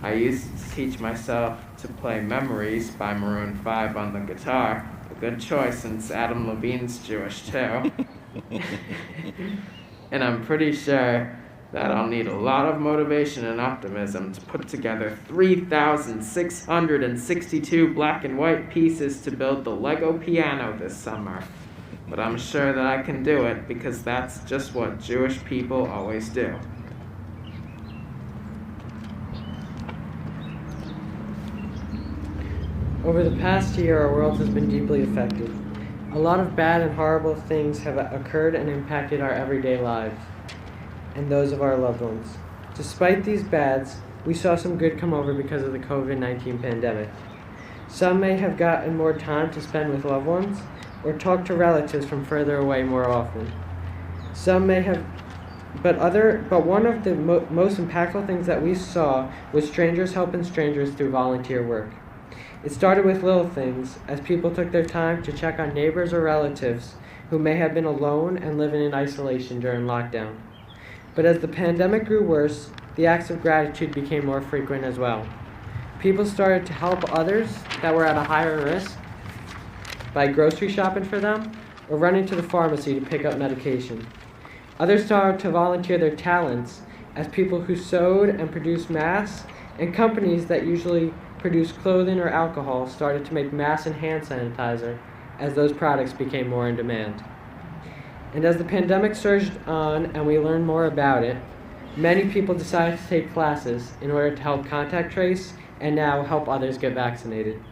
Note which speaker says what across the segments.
Speaker 1: I used to teach myself to play Memories by Maroon 5 on the guitar. A good choice since Adam Levine's Jewish too. And I'm pretty sure that I'll need a lot of motivation and optimism to put together 3,662 black and white pieces to build the Lego piano this summer. But I'm sure that I can do it because that's just what Jewish people always do.
Speaker 2: Over the past year, our world has been deeply affected. A lot of bad and horrible things have occurred and impacted our everyday lives and those of our loved ones. Despite these bads, we saw some good come over because of the COVID-19 pandemic. Some may have gotten more time to spend with loved ones or talk to relatives from further away more often. Some may have, but one of the most impactful things that we saw was strangers helping strangers through volunteer work. It started with little things, as people took their time to check on neighbors or relatives who may have been alone and living in isolation during lockdown. But as the pandemic grew worse, the acts of gratitude became more frequent as well. People started to help others that were at a higher risk by grocery shopping for them or running to the pharmacy to pick up medication. Others started to volunteer their talents as people who sewed and produced masks, and companies that usually produce clothing or alcohol started to make masks and hand sanitizer as those products became more in demand. And as the pandemic surged on and we learned more about it, many people decided to take classes in order to help contact trace and now help others get vaccinated.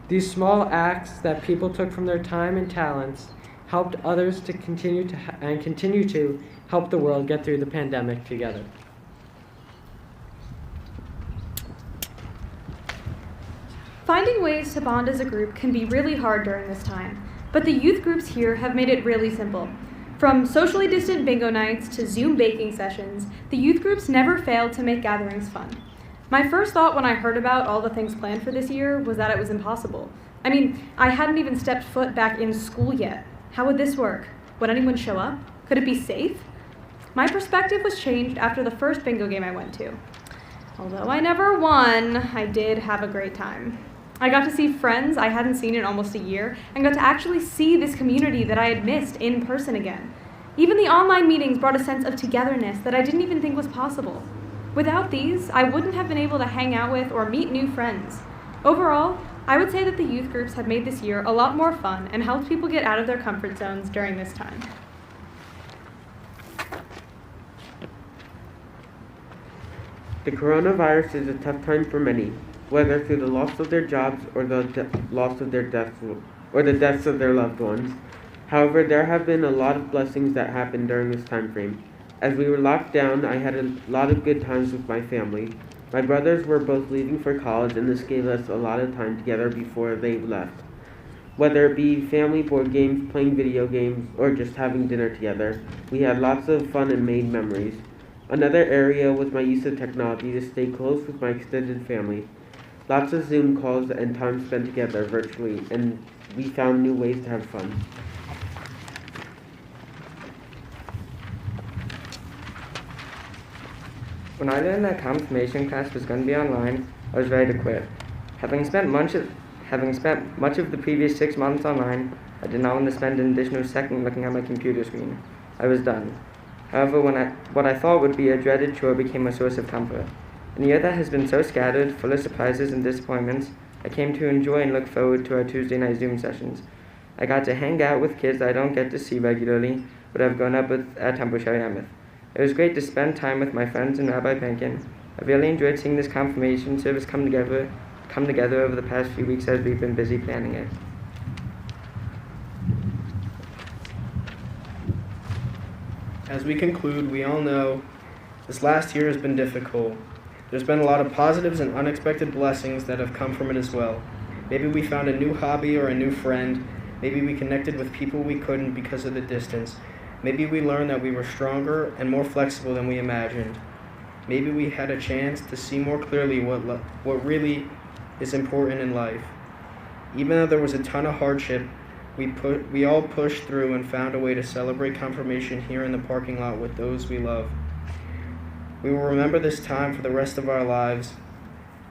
Speaker 2: These small acts that people took from their time and talents helped others to continue to help the world get through the pandemic together.
Speaker 3: Finding ways to bond as a group can be really hard during this time, but the youth groups here have made it really simple. From socially distant bingo nights to Zoom baking sessions, the youth groups never failed to make gatherings fun. My first thought when I heard about all the things planned for this year was that it was impossible. I mean, I hadn't even stepped foot back in school yet. How would this work? Would anyone show up? Could it be safe? My perspective was changed after the first bingo game I went to. Although I never won, I did have a great time. I got to see friends I hadn't seen in almost a year and got to actually see this community that I had missed in person again. Even the online meetings brought a sense of togetherness that I didn't even think was possible. Without these, I wouldn't have been able to hang out with or meet new friends. Overall, I would say that the youth groups have made this year a lot more fun and helped people get out of their comfort zones during this time.
Speaker 4: The coronavirus is a tough time for many, whether through the loss of their jobs or the loss of their deaths or the deaths of their loved ones. However, there have been a lot of blessings that happened during this time frame. As we were locked down, I had a lot of good times with my family. My brothers were both leaving for college, and this gave us a lot of time together before they left. Whether it be family board games, playing video games, or just having dinner together, we had lots of fun and made memories. Another area was my use of technology to stay close with my extended family. Lots of Zoom calls and time spent together virtually, and we found new ways to have fun.
Speaker 5: When I learned that confirmation class was going to be online, I was ready to quit. Having spent much of the previous 6 months online, I did not want to spend an additional second looking at my computer screen. I was done. However, what I thought would be a dreaded chore became a source of comfort. In a year that has been so scattered, full of surprises and disappointments, I came to enjoy and look forward to our Tuesday night Zoom sessions. I got to hang out with kids I don't get to see regularly, but I've grown up with at Temple Shari Emmett. It was great to spend time with my friends and Rabbi Panken. I really enjoyed seeing this confirmation service come together over the past few weeks as we've been busy planning it.
Speaker 6: As we conclude, we all know this last year has been difficult. There's been a lot of positives and unexpected blessings that have come from it as well. Maybe we found a new hobby or a new friend. Maybe we connected with people we couldn't because of the distance. Maybe we learned that we were stronger and more flexible than we imagined. Maybe we had a chance to see more clearly what really is important in life. Even though there was a ton of hardship, we all pushed through and found a way to celebrate confirmation here in the parking lot with those we love. We will remember this time for the rest of our lives,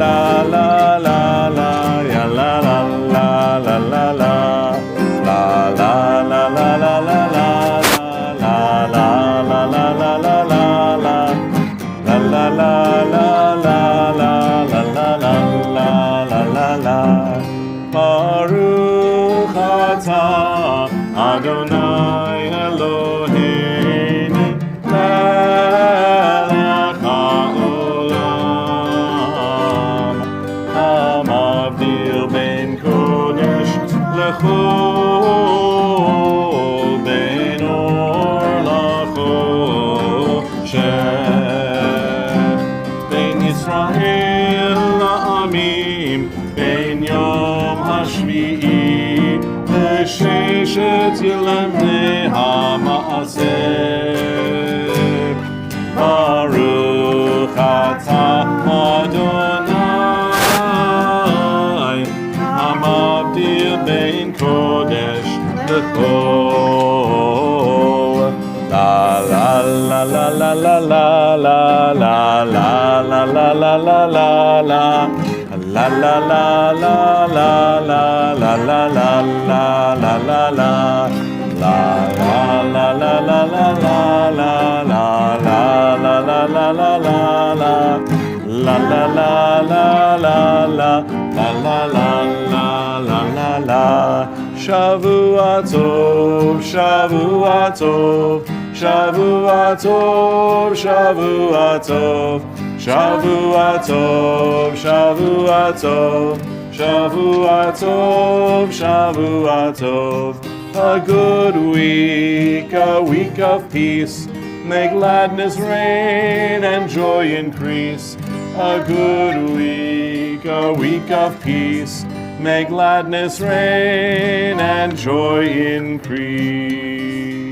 Speaker 7: la la la la, ya la la la la la la, la la la la la la la, la la la la la la la, la la la la la la la la la la. Baruch atah Adonai Eloheinu melech haolam hamavdil ben kodesh lechol ben or lachoshet ben Yisrael la'amim ben yom hashvi'i לששת ילדי המעשה. ברוך אתה אדוני המבדיל בין קודש לחול. La la la la la la la la la la la la la la la la. La la la la la la la la la la la la la. La la la la la la la la la la la la la la la la. La la la la la la la la la la la la la. Shavua tov, Shavua tov, Shavua tov, Shavua tov. Shavua tov, Shavua tov, Shavua tov, Shavua tov. A good week, a week of peace. May gladness reign and joy increase. A good week, a week of peace. May gladness reign and joy increase.